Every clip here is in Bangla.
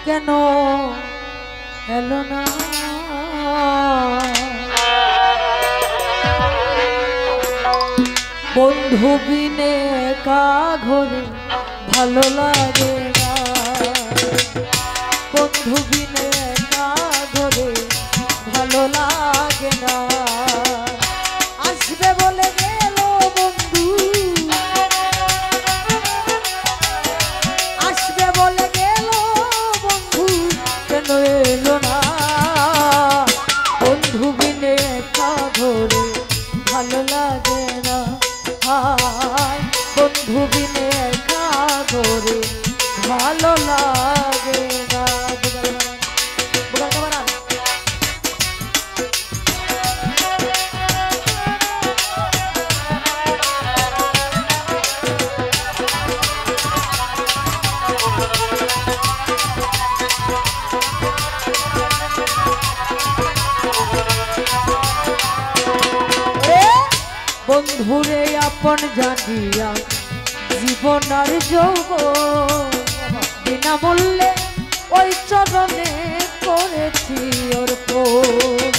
কেন এলো না বন্ধু বিনে একা ঘরে ভালো লাগে না বন্ধু বিনে একা ঘরে ভালো লাগে না আসবে বলে গেল বন্ধু আসবে বলে গেল বন্ধু কেন এলো না বন্ধু বিনে একা ঘরে ভালো লাগে না হায় বন্ধু বিনে একা ঘরে ভালো লাগে না বন্ধুরে আপন জানিয়া জীবন আর যৌবন বিনামূল্যে ওই চরণে করেছি অর্পণ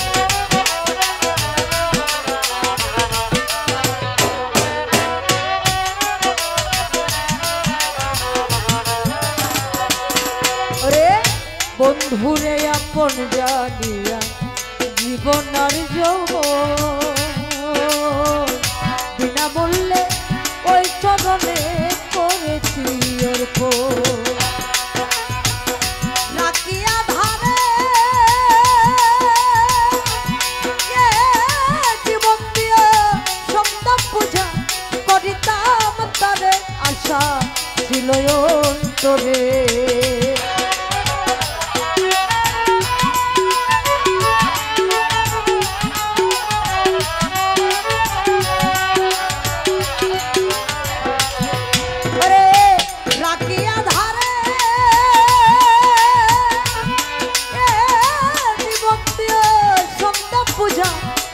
ওরে বন্ধুরে আপন জানিয়া জীবন আর যৌবন বিনামূল্যে ওই চরণে করেছি অর্পণ রাখিয়া ধারে জীবন দিয়ে সন্তাপ পূজা করিতাম তারে আশা ছিল অন্তরে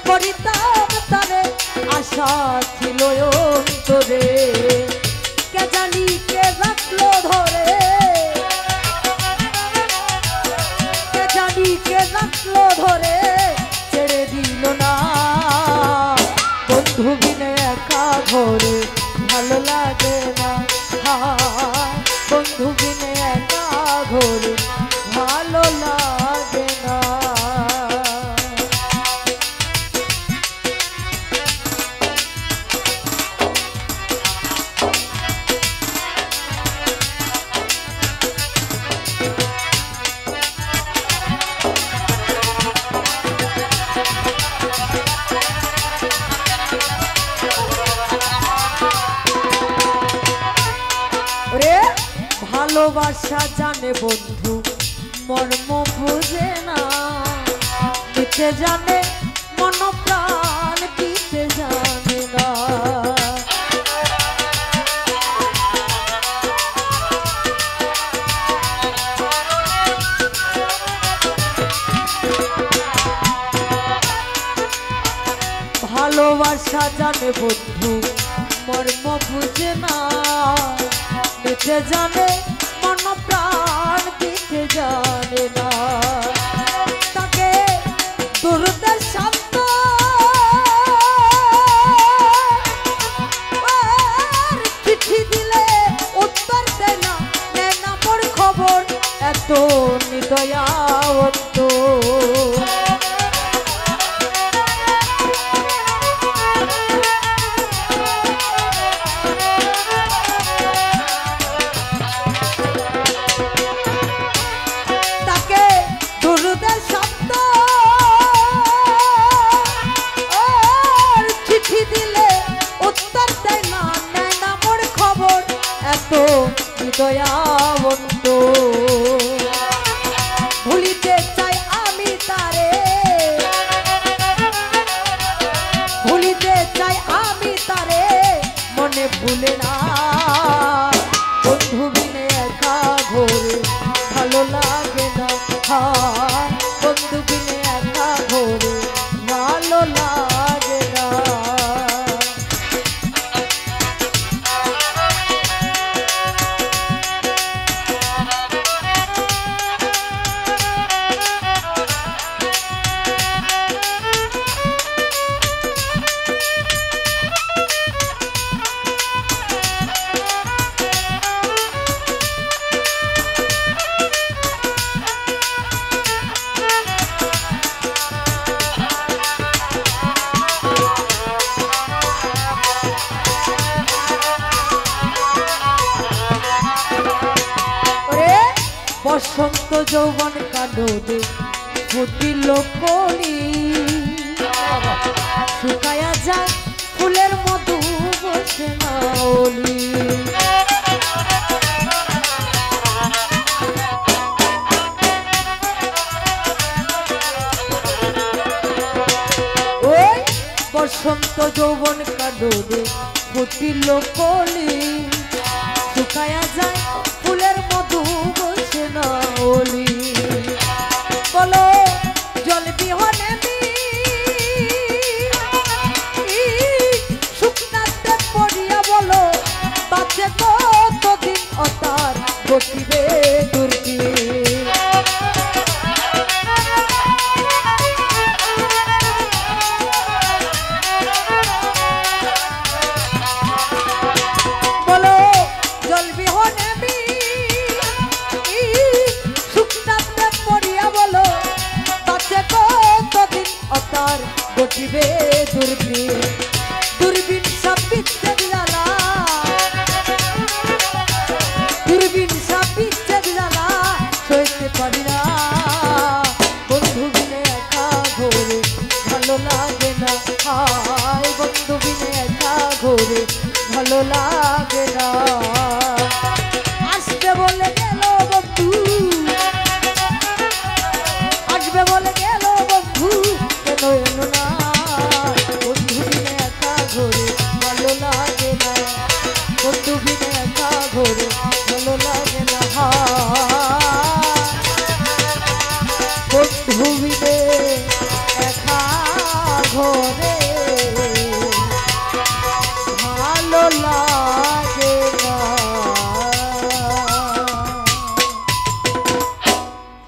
করিতাম তারে আশা ছিল অন্তরে কে জানি কে রাখলো ধরে কে জানি কে রাখলো ধরে ছেড়ে দিল না বন্ধু বিনে একা ঘরে ভালো লাগে না বন্ধু বিনে একা ঘরে ভালো লাগে না ভালোবাসা জানে বন্ধু মর্ম বুঝে না দিতে জানে মন প্রাণ দিতে জানে না ভালোবাসা জানে বন্ধু মর্ম বুঝে না দিতে জানে মন প্রাণ দিতে জানে না তাকে দুর্দের শান্ত চিঠি দিলে উত্তর দেয় না নেয় না মোর খবর এত নিদয়াবন্ত দয়াবন্ত ভুলিতে বসন্ত যৌবন কাননে ফুটিল কলি শুকায়া যায় ফুলের মধু বসে না ওলি ওই বসন্ত যৌবন কাননে ফুটিল কলি শুকায়া যায় ফুলের মধু বসে না ওলি বলো জল বিহনে শুকনাতে পড়িয়া বলো বাঁচে কতদিন অতার ঘটিবে দুর্গি বলো জল বিহনে শুকনাতে পড়িয়া বলো বাঁচে কতদিন অতার ঘটিবে দুর্গি